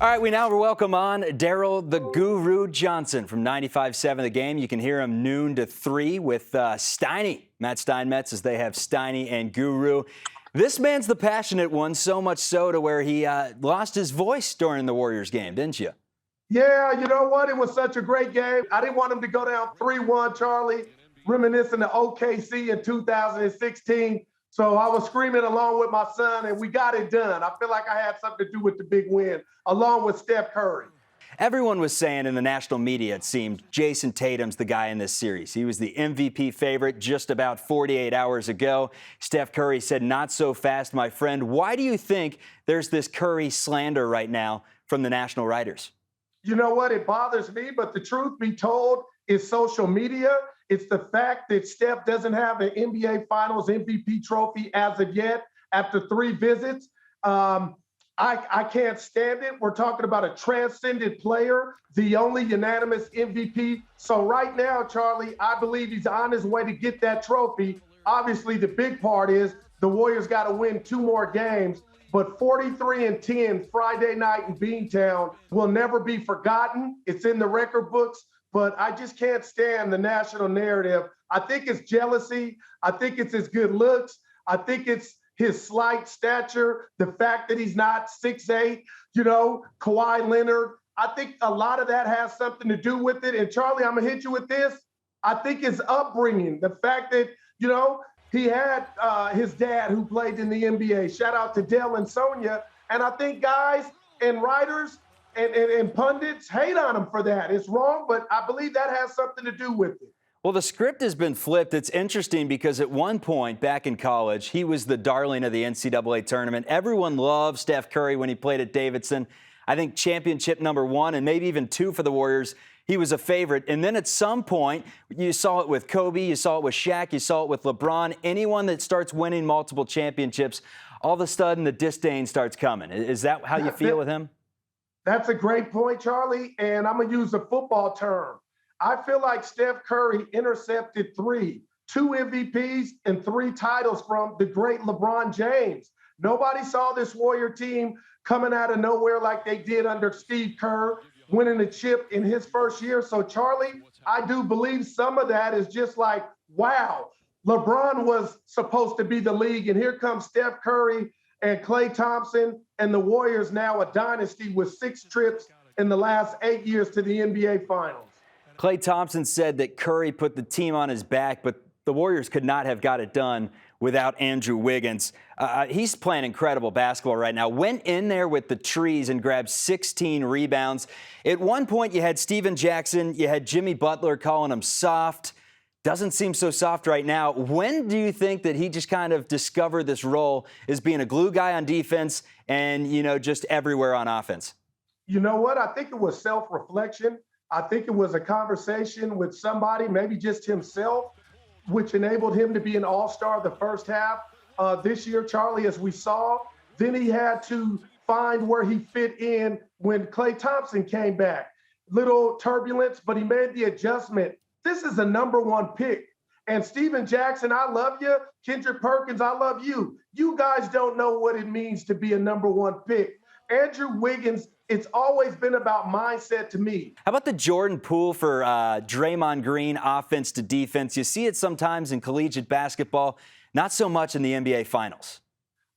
All right, we now welcome on Daryl the Guru Johnson from 95.7 The Game. You can hear him noon to 3 with Steiny, Matt Steinmetz, as they have Steiny and Guru. This man's the passionate one, so much so to where he lost his voice during the Warriors game, didn't you? Yeah, you know what? It was such a great game. I didn't want him to go down 3-1, Charlie, reminiscing of OKC in 2016. So I was screaming along with my son, and we got it done. I feel like I had something to do with the big win, along with Steph Curry. Everyone was saying in the national media, it seemed, Jason Tatum's the guy in this series. He was the MVP favorite just about 48 hours ago. Steph Curry said, "Not so fast, my friend." Why do you think there's this Curry slander right now from the national writers? You know what? It bothers me, but the truth be told is social media. It's the fact that Steph doesn't have an NBA Finals MVP trophy as of yet after 3 visits. I can't stand it. We're talking about a transcendent player, the only unanimous MVP. So right now, Charlie, I believe he's on his way to get that trophy. Obviously, the big part is the Warriors got to win 2 more games. But 43-10 Friday night in Beantown will never be forgotten. It's in the record books, but I just can't stand the national narrative. I think it's jealousy. I think it's his good looks. I think it's his slight stature, the fact that he's not 6'8", Kawhi Leonard. I think a lot of that has something to do with it. And Charlie, I'm gonna hit you with this. I think his upbringing, the fact that, he had his dad who played in the NBA. Shout out to Daryl and Sonia. And I think guys and writers and pundits hate on him for that. It's wrong, but I believe that has something to do with it. Well, the script has been flipped. It's interesting because at one point back in college, he was the darling of the NCAA tournament. Everyone loved Steph Curry when he played at Davidson. I think championship number 1 and maybe even 2 for the Warriors. He was a favorite. And then at some point, you saw it with Kobe, you saw it with Shaq, you saw it with LeBron. Anyone that starts winning multiple championships, all of a sudden the disdain starts coming. Is that how you feel with him? That's a great point, Charlie. And I'm going to use a football term. I feel like Steph Curry intercepted 2 MVPs and 3 titles from the great LeBron James. Nobody saw this Warrior team coming out of nowhere like they did under Steve Kerr, winning a chip in his first year. So, Charlie, I do believe some of that is just like, wow, LeBron was supposed to be the league, and here comes Steph Curry and Klay Thompson, and the Warriors now a dynasty with 6 trips in the last 8 years to the NBA Finals. Klay Thompson said that Curry put the team on his back, but the Warriors could not have got it done without Andrew Wiggins. He's playing incredible basketball right now. Went in there with the trees and grabbed 16 rebounds. At one point, you had Steven Jackson, you had Jimmy Butler calling him soft. Doesn't seem so soft right now. When do you think that he just kind of discovered this role as being a glue guy on defense and, just everywhere on offense? You know what? I think it was self-reflection. I think it was a conversation with somebody, maybe just himself, which enabled him to be an all-star the first half this year, Charlie, as we saw. Then he had to find where he fit in when Klay Thompson came back. Little turbulence, but he made the adjustment. This is a number 1 pick. And Steven Jackson, I love you. Kendrick Perkins, I love you. You guys don't know what it means to be a number 1 pick. Andrew Wiggins, it's always been about mindset to me. How about the Jordan Poole for Draymond Green, offense to defense? You see it sometimes in collegiate basketball, not so much in the NBA Finals.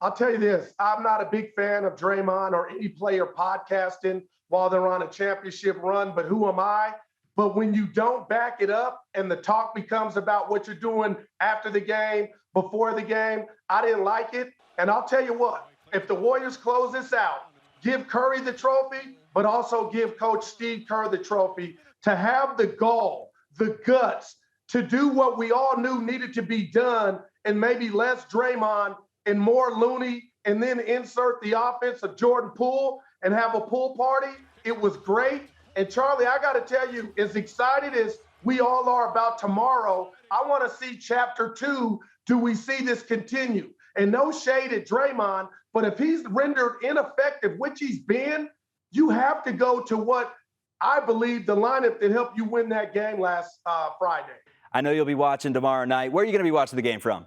I'll tell you this, I'm not a big fan of Draymond or any player podcasting while they're on a championship run, but who am I? But when you don't back it up and the talk becomes about what you're doing after the game, before the game, I didn't like it. And I'll tell you what, if the Warriors close this out, give Curry the trophy, but also give Coach Steve Kerr the trophy to have the gall, the guts to do what we all knew needed to be done and maybe less Draymond and more Looney, and then insert the offense of Jordan Poole and have a pool party. It was great. And Charlie, I got to tell you, as excited as we all are about tomorrow, I want to see chapter 2. Do we see this continue? And no shade at Draymond, but if he's rendered ineffective, which he's been, you have to go to what I believe the lineup that helped you win that game last Friday. I know you'll be watching tomorrow night. Where are you going to be watching the game from?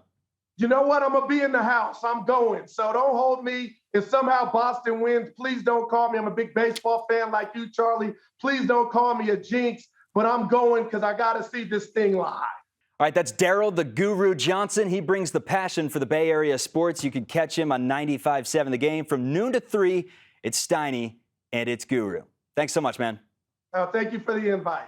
You know what? I'm going to be in the house. I'm going. So don't hold me. If somehow Boston wins, please don't call me. I'm a big baseball fan like you, Charlie. Please don't call me a jinx, but I'm going because I got to see this thing live. All right, that's Daryl the Guru Johnson. He brings the passion for the Bay Area sports. You can catch him on 95.7 The Game from noon to 3. It's Steiny and it's Guru. Thanks so much, man. Thank you for the invite.